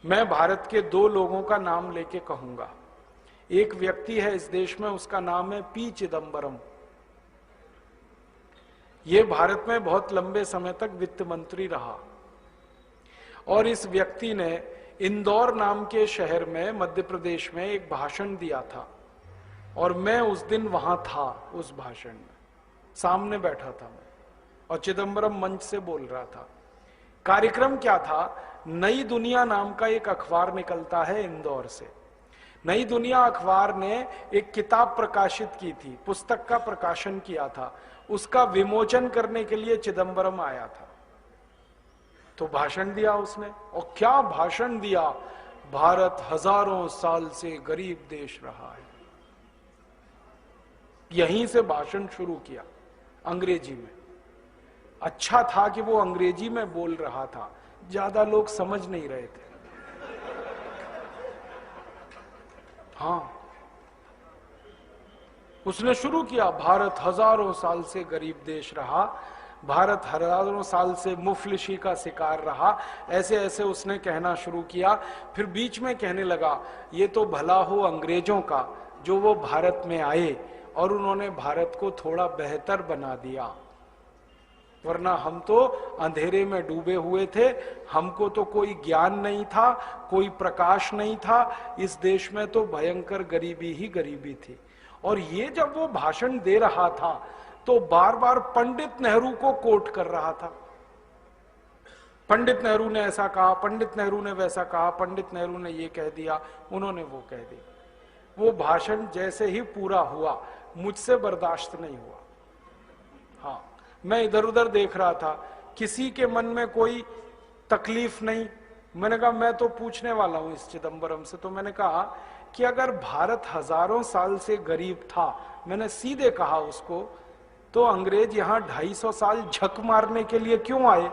मैं भारत के दो लोगों का नाम लेके कहूंगा। एक व्यक्ति है इस देश में, उसका नाम है पी चिदंबरम। ये भारत में बहुत लंबे समय तक वित्त मंत्री रहा और इस व्यक्ति ने इंदौर नाम के शहर में मध्य प्रदेश में एक भाषण दिया था और मैं उस दिन वहां था। उस भाषण में सामने बैठा था मैं और चिदंबरम मंच से बोल रहा था। कार्यक्रम क्या था? नई दुनिया नाम का एक अखबार निकलता है इंदौर से। नई दुनिया अखबार ने एक किताब प्रकाशित की थी, पुस्तक का प्रकाशन किया था, उसका विमोचन करने के लिए चिदंबरम आया था। तो भाषण दिया उसने, और क्या भाषण दिया! भारत हजारों साल से गरीब देश रहा है। यहीं से भाषण शुरू किया अंग्रेजी में। अच्छा था कि वो अंग्रेजी में बोल रहा था, ज्यादा लोग समझ नहीं रहे थे। हाँ, उसने शुरू किया, भारत हजारों साल से गरीब देश रहा, भारत हजारों साल से मुफलिसी का शिकार रहा, ऐसे ऐसे उसने कहना शुरू किया। फिर बीच में कहने लगा, ये तो भला हो अंग्रेजों का जो वो भारत में आए और उन्होंने भारत को थोड़ा बेहतर बना दिया, वरना हम तो अंधेरे में डूबे हुए थे, हमको तो कोई ज्ञान नहीं था, कोई प्रकाश नहीं था, इस देश में तो भयंकर गरीबी ही गरीबी थी। और ये जब वो भाषण दे रहा था तो बार बार पंडित नेहरू को कोट कर रहा था। पंडित नेहरू ने ऐसा कहा, पंडित नेहरू ने वैसा कहा, पंडित नेहरू ने ये कह दिया, उन्होंने वो कह दिया। वो भाषण जैसे ही पूरा हुआ मुझसे बर्दाश्त नहीं हुआ। हाँ, मैं इधर उधर देख रहा था, किसी के मन में कोई तकलीफ नहीं। मैंने कहा मैं तो पूछने वाला हूं इस चिदंबरम से। तो मैंने कहा कि अगर भारत हजारों साल से गरीब था, मैंने सीधे कहा उसको, तो अंग्रेज यहां 250 साल झक मारने के लिए क्यों आए?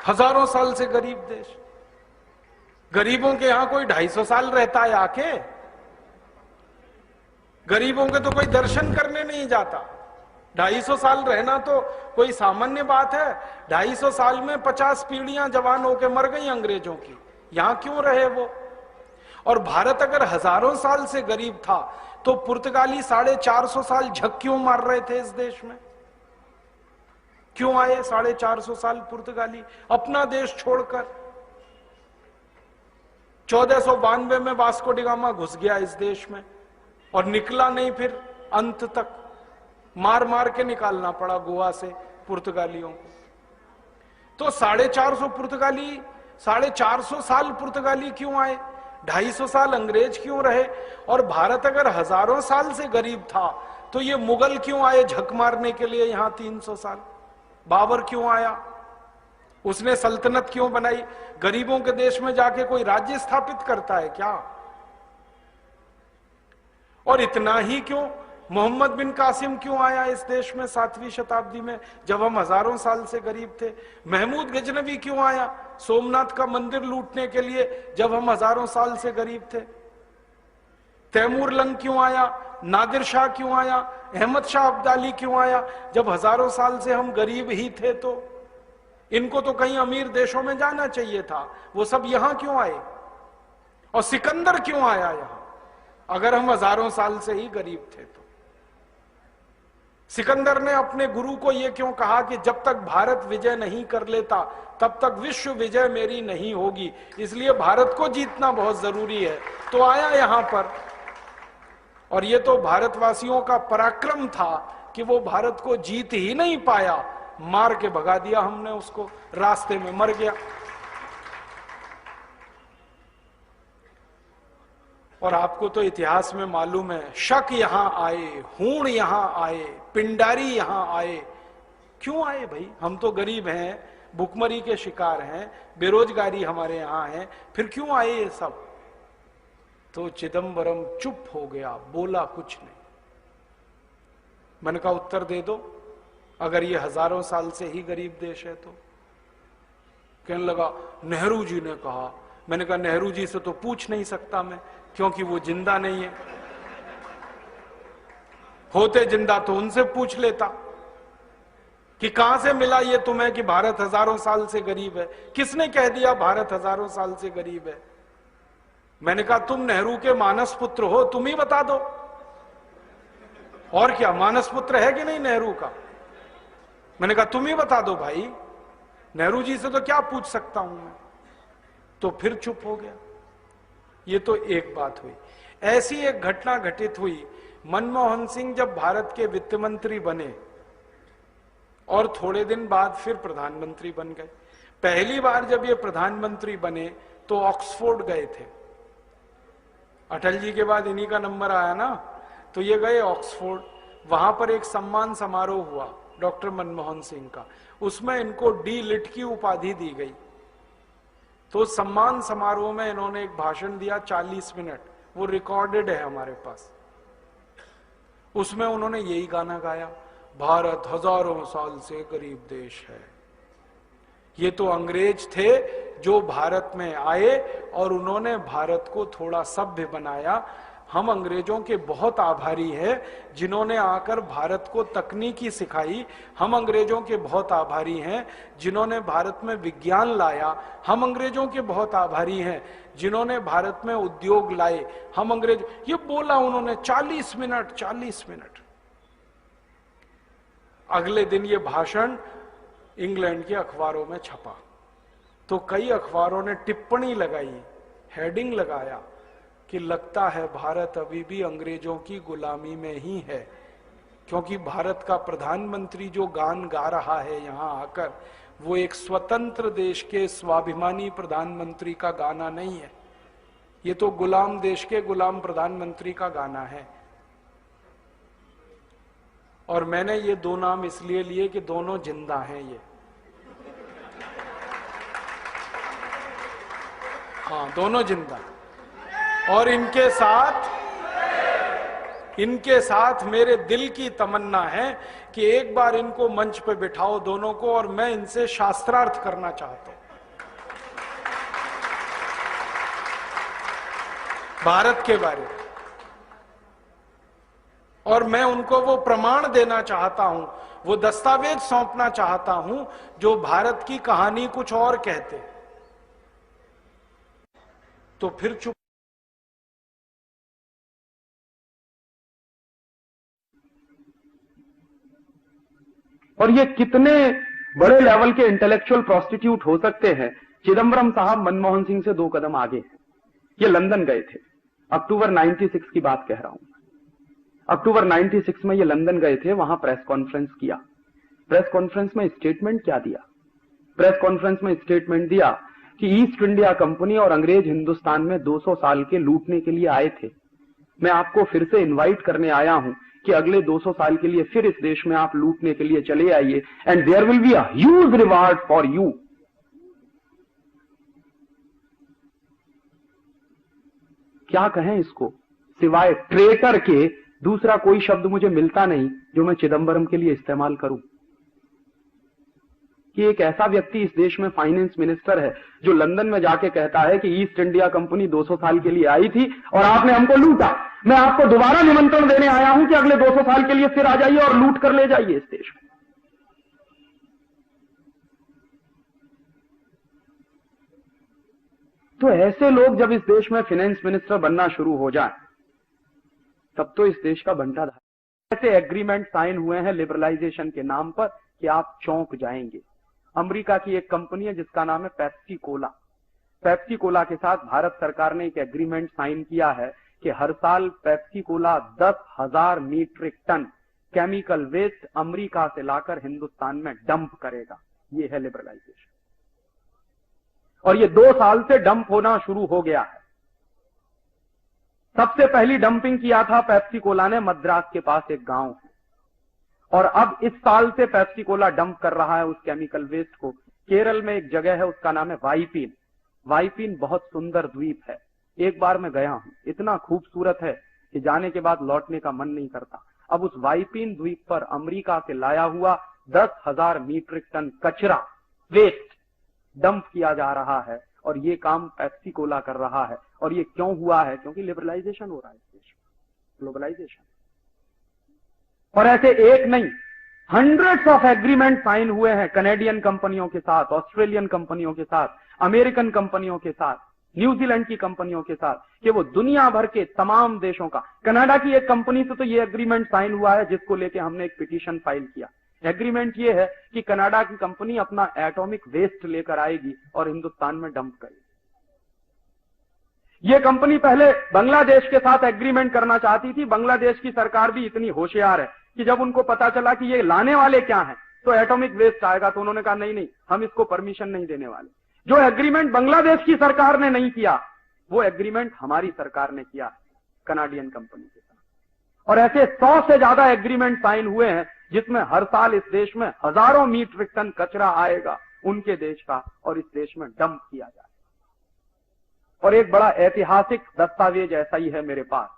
हजारों साल से गरीब देश, गरीबों के यहां कोई 250 साल रहता है आके? गरीबों के तो कोई दर्शन करने नहीं जाता। 250 साल रहना तो कोई सामान्य बात है। 250 साल में 50 पीढ़ियां जवान होकर मर गई अंग्रेजों की, यहां क्यों रहे वो? और भारत अगर हजारों साल से गरीब था तो पुर्तगाली 450 साल झक क्यों मार रहे थे इस देश में? क्यों आए 450 साल पुर्तगाली अपना देश छोड़कर? 1492 में वास्को डी गामा घुस गया इस देश में और निकला नहीं, फिर अंत तक मार मार के निकालना पड़ा गोवा से पुर्तगालियों को। तो 450 पुर्तगाली, 450 साल पुर्तगाली क्यों आए? 250 साल अंग्रेज क्यों रहे? और भारत अगर हजारों साल से गरीब था तो ये मुगल क्यों आए झक मारने के लिए यहां 300 साल? बाबर क्यों आया? उसने सल्तनत क्यों बनाई? गरीबों के देश में जाके कोई राज्य स्थापित करता है क्या? और इतना ही क्यों, मोहम्मद बिन कासिम क्यों आया इस देश में 7वीं शताब्दी में जब हम हजारों साल से गरीब थे? महमूद गजनवी क्यों आया सोमनाथ का मंदिर लूटने के लिए जब हम हजारों साल से गरीब थे? तैमूर लंग क्यों आया? नादिर शाह क्यों आया? अहमद शाह अब्दाली क्यों आया जब हजारों साल से हम गरीब ही थे? तो इनको तो कहीं अमीर देशों में जाना चाहिए था, वो सब यहां क्यों आए? और सिकंदर क्यों आया यहां अगर हम हजारों साल से ही गरीब थे? तो सिकंदर ने अपने गुरु को यह क्यों कहा कि जब तक भारत विजय नहीं कर लेता तब तक विश्व विजय मेरी नहीं होगी, इसलिए भारत को जीतना बहुत जरूरी है। तो आया यहां पर, और यह तो भारतवासियों का पराक्रम था कि वो भारत को जीत ही नहीं पाया, मार के भगा दिया हमने उसको, रास्ते में मर गया। और आपको तो इतिहास में मालूम है, शक यहां आए, हूण यहां आए, पिंडारी यहां आए। क्यों आए भाई? हम तो गरीब हैं, भुखमरी के शिकार हैं, बेरोजगारी हमारे यहां है, फिर क्यों आए ये सब? तो चिदंबरम चुप हो गया, बोला कुछ नहीं। मैंने कहा उत्तर दे दो, अगर ये हजारों साल से ही गरीब देश है तो? कहने लगा नेहरू जी ने कहा। मैंने कहा नेहरू जी से तो पूछ नहीं सकता मैं, क्योंकि वो जिंदा नहीं है। होते जिंदा तो उनसे पूछ लेता कि कहां से मिला ये तुम्हें कि भारत हजारों साल से गरीब है? किसने कह दिया भारत हजारों साल से गरीब है? मैंने कहा तुम नेहरू के मानस पुत्र हो, तुम ही बता दो। और क्या, मानस पुत्र है कि नहीं नेहरू का? मैंने कहा तुम ही बता दो भाई, नेहरू जी से तो क्या पूछ सकता हूं मैं। तो फिर चुप हो गया। ये तो एक बात हुई। ऐसी एक घटना घटित हुई, मनमोहन सिंह जब भारत के वित्त मंत्री बने और थोड़े दिन बाद फिर प्रधानमंत्री बन गए। पहली बार जब ये प्रधानमंत्री बने तो ऑक्सफोर्ड गए थे। अटल जी के बाद इन्हीं का नंबर आया ना, तो ये गए ऑक्सफोर्ड। वहां पर एक सम्मान समारोह हुआ डॉक्टर मनमोहन सिंह का, उसमें इनको डी लिट की उपाधि दी गई। तो सम्मान समारोह में इन्होंने एक भाषण दिया 40 मिनट, वो रिकॉर्डेड है हमारे पास। उसमें उन्होंने यही गाना गाया, भारत हजारों साल से गरीब देश है। ये तो अंग्रेज थे जो भारत में आए और उन्होंने भारत को थोड़ा सभ्य बनाया। हम अंग्रेजों के बहुत आभारी हैं जिन्होंने आकर भारत को तकनीकी सिखाई। हम अंग्रेजों के बहुत आभारी हैं जिन्होंने भारत में विज्ञान लाया। हम अंग्रेजों के बहुत आभारी हैं जिन्होंने भारत में उद्योग लाए। हम अंग्रेज, ये बोला उन्होंने 40 मिनट। अगले दिन ये भाषण इंग्लैंड के अखबारों में छपा, तो कई अखबारों ने टिप्पणी लगाई, हेडिंग लगाया कि लगता है भारत अभी भी अंग्रेजों की गुलामी में ही है, क्योंकि भारत का प्रधानमंत्री जो गान गा रहा है यहां आकर, वो एक स्वतंत्र देश के स्वाभिमानी प्रधानमंत्री का गाना नहीं है, ये तो गुलाम देश के गुलाम प्रधानमंत्री का गाना है। और मैंने ये दो नाम इसलिए लिए कि दोनों जिंदा हैं ये। हाँ, दोनों जिंदा। और इनके साथ मेरे दिल की तमन्ना है कि एक बार इनको मंच पे बिठाओ दोनों को, और मैं इनसे शास्त्रार्थ करना चाहता हूं भारत के बारे में। और मैं उनको वो प्रमाण देना चाहता हूं, वो दस्तावेज सौंपना चाहता हूं जो भारत की कहानी कुछ और कहते। तो फिर चुप। और ये कितने बड़े लेवल के इंटेलेक्चुअल प्रोस्टिट्यूट हो सकते हैं। चिदंबरम साहब मनमोहन सिंह से 2 कदम आगे हैं। ये लंदन गए थे, अक्टूबर 96 की बात कह रहा हूं। अक्टूबर 96 में ये लंदन गए थे, वहां प्रेस कॉन्फ्रेंस किया। प्रेस कॉन्फ्रेंस में स्टेटमेंट क्या दिया? प्रेस कॉन्फ्रेंस में स्टेटमेंट दिया कि ईस्ट इंडिया कंपनी और अंग्रेज हिंदुस्तान में 200 साल के लूटने के लिए आए थे। मैं आपको फिर से इनवाइट करने आया हूं कि अगले 200 साल के लिए फिर इस देश में आप लूटने के लिए चले आइए, and there will be a huge reward for you. क्या कहें इसको, सिवाय ट्रेटर के दूसरा कोई शब्द मुझे मिलता नहीं जो मैं चिदंबरम के लिए इस्तेमाल करूं। कि एक ऐसा व्यक्ति इस देश में फाइनेंस मिनिस्टर है जो लंदन में जाके कहता है कि ईस्ट इंडिया कंपनी 200 साल के लिए आई थी और आपने हमको लूटा। मैं आपको दोबारा निमंत्रण देने आया हूं कि अगले 200 साल के लिए फिर आ जाइए और लूट कर ले जाइए इस देश में। तो ऐसे लोग जब इस देश में फाइनेंस मिनिस्टर बनना शुरू हो जाए, तब तो इस देश का बंटा था। ऐसे एग्रीमेंट साइन हुए हैं लिबरलाइजेशन के नाम पर कि आप चौंक जाएंगे। अमेरिका की एक कंपनी है जिसका नाम है पेप्सी कोला। पेप्सी कोला के साथ भारत सरकार ने एक एग्रीमेंट साइन किया है कि हर साल Pepsi Cola 10,000 metric ton chemical waste America से लाकर हिंदुस्तान में डंप करेगा। ये है लिबरलाइजेशन। और ये 2 साल से डंप होना शुरू हो गया है। सबसे पहली डंपिंग किया था पेप्सी कोला ने मद्रास के पास एक गांव है, और अब इस साल से पेप्सी कोला डंप कर रहा है उस केमिकल वेस्ट को। केरल में एक जगह है, उसका नाम है वाइपीन। वाइपीन बहुत सुंदर द्वीप है। एक बार मैं गया हूं, इतना खूबसूरत है कि जाने के बाद लौटने का मन नहीं करता। अब उस वाइपीन द्वीप पर अमेरिका से लाया हुआ 10,000 मीट्रिक टन कचरा वेस्ट डंप किया जा रहा है, और ये काम पेप्सी कोला कर रहा है। और ये क्यों हुआ है? क्योंकि लिबरलाइजेशन हो रहा है इस देश में, ग्लोबलाइजेशन। और ऐसे एक नहीं, हंड्रेड्स ऑफ एग्रीमेंट साइन हुए हैं कनेडियन कंपनियों के साथ, ऑस्ट्रेलियन कंपनियों के साथ, अमेरिकन कंपनियों के साथ, न्यूजीलैंड की कंपनियों के साथ, कि वो दुनिया भर के तमाम देशों का। कनाडा की एक कंपनी से तो ये एग्रीमेंट साइन हुआ है जिसको लेके हमने एक पिटीशन फाइल किया। एग्रीमेंट ये है कि कनाडा की कंपनी अपना एटॉमिक वेस्ट लेकर आएगी और हिंदुस्तान में डंप करेगी। ये कंपनी पहले बांग्लादेश के साथ एग्रीमेंट करना चाहती थी। बांग्लादेश की सरकार भी इतनी होशियार है कि जब उनको पता चला कि ये लाने वाले क्या हैं, तो एटॉमिक वेस्ट आएगा, तो उन्होंने कहा नहीं, हम इसको परमिशन नहीं देने वाले। जो एग्रीमेंट बांग्लादेश की सरकार ने नहीं किया, वो एग्रीमेंट हमारी सरकार ने किया कनाडियन कंपनी के साथ। और ऐसे 100 से ज्यादा एग्रीमेंट साइन हुए हैं जिसमें हर साल इस देश में हजारों मीट्रिक टन कचरा आएगा उनके देश का और इस देश में डंप किया जाएगा। और एक बड़ा ऐतिहासिक दस्तावेज ऐसा ही है मेरे पास।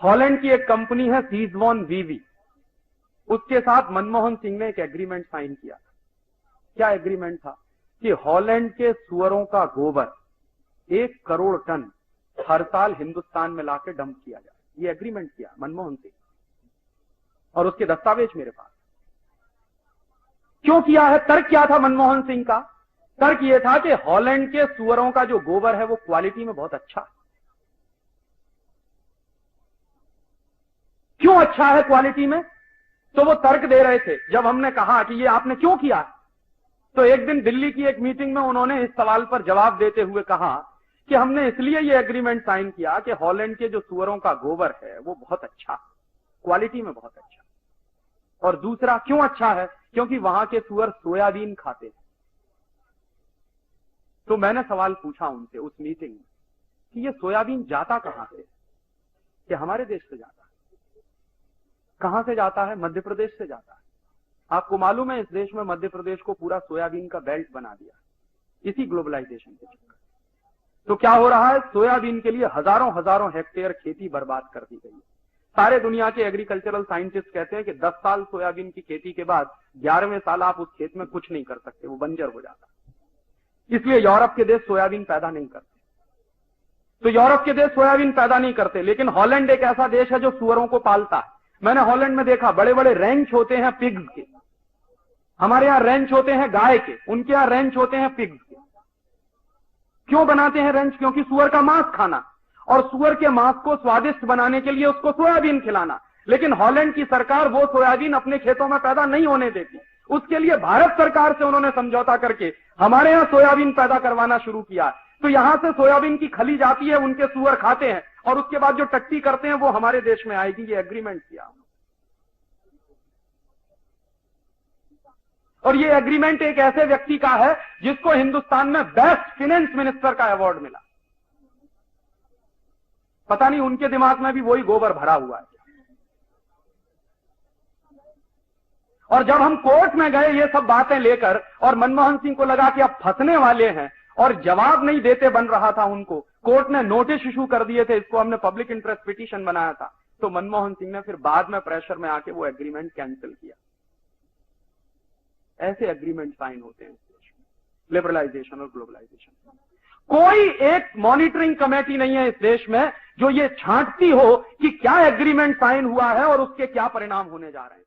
हॉलैंड की एक कंपनी है सीजवॉन वीवी, उसके साथ मनमोहन सिंह ने एक एग्रीमेंट साइन किया था। क्या एग्रीमेंट था कि हॉलैंड के सुअरों का गोबर 1 करोड़ टन हर साल हिंदुस्तान में लाके डंप किया जाए। ये एग्रीमेंट किया मनमोहन सिंह, और उसके दस्तावेज मेरे पास। क्यों किया है? तर्क क्या था मनमोहन सिंह का? तर्क यह था कि हॉलैंड के सुअरों का जो गोबर है वो क्वालिटी में बहुत अच्छा है। क्यों अच्छा है क्वालिटी में? तो वो तर्क दे रहे थे। जब हमने कहा कि ये आपने क्यों किया, तो एक दिन दिल्ली की एक मीटिंग में उन्होंने इस सवाल पर जवाब देते हुए कहा कि हमने इसलिए ये एग्रीमेंट साइन किया कि हॉलैंड के जो सुअरों का गोबर है वो बहुत अच्छा, क्वालिटी में बहुत अच्छा। और दूसरा क्यों अच्छा है? क्योंकि वहां के सुअर सोयाबीन खाते हैं। तो मैंने सवाल पूछा उनसे उस मीटिंग में कि ये सोयाबीन जाता कहां से? कि हमारे देश से जाता है। कहां से जाता है? मध्य प्रदेश से जाता है। आपको मालूम है इस देश में मध्य प्रदेश को पूरा सोयाबीन का बेल्ट बना दिया इसी ग्लोबलाइजेशन के चक्कर। तो क्या हो रहा है? सोयाबीन के लिए हजारों हजारों हेक्टेयर खेती बर्बाद कर दी गई है। सारे दुनिया के एग्रीकल्चरल साइंटिस्ट कहते हैं कि 10 साल सोयाबीन की खेती के बाद 11वें साल आप उस खेत में कुछ नहीं कर सकते, वो बंजर हो जाता। इसलिए यूरोप के देश सोयाबीन पैदा नहीं करते। तो यूरोप के देश सोयाबीन पैदा नहीं करते, लेकिन हॉलैंड एक ऐसा देश है जो सुअरों को पालता है। मैंने हॉलैंड में देखा बड़े बड़े रेंच होते हैं पिग्स के। हमारे यहां रेंच होते हैं गाय के, उनके यहां रेंच होते हैं पिग्स के। क्यों बनाते हैं रेंच? क्योंकि सुअर का मांस खाना, और सुअर के मांस को स्वादिष्ट बनाने के लिए उसको सोयाबीन खिलाना। लेकिन हॉलैंड की सरकार वो सोयाबीन अपने खेतों में पैदा नहीं होने देती। उसके लिए भारत सरकार से उन्होंने समझौता करके हमारे यहां सोयाबीन पैदा करवाना शुरू किया। तो यहां से सोयाबीन की खली जाती है, उनके सुअर खाते हैं, और उसके बाद जो टट्टी करते हैं वो हमारे देश में आएगी। ये एग्रीमेंट किया। और ये एग्रीमेंट एक ऐसे व्यक्ति का है जिसको हिंदुस्तान में बेस्ट फाइनेंस मिनिस्टर का अवार्ड मिला। पता नहीं उनके दिमाग में भी वही गोबर भरा हुआ है। और जब हम कोर्ट में गए ये सब बातें लेकर, और मनमोहन सिंह को लगा कि अब फंसने वाले हैं, और जवाब नहीं देते बन रहा था उनको, कोर्ट ने नोटिस इशू कर दिए थे। इसको हमने पब्लिक इंटरेस्ट पिटीशन बनाया था। तो मनमोहन सिंह ने फिर बाद में प्रेशर में आके वो एग्रीमेंट कैंसिल किया। ऐसे एग्रीमेंट साइन होते हैं लिबरलाइजेशन और ग्लोबलाइजेशन। कोई एक मॉनिटरिंग कमेटी नहीं है इस देश में जो ये छांटती हो कि क्या एग्रीमेंट साइन हुआ है और उसके क्या परिणाम होने जा रहे हैं।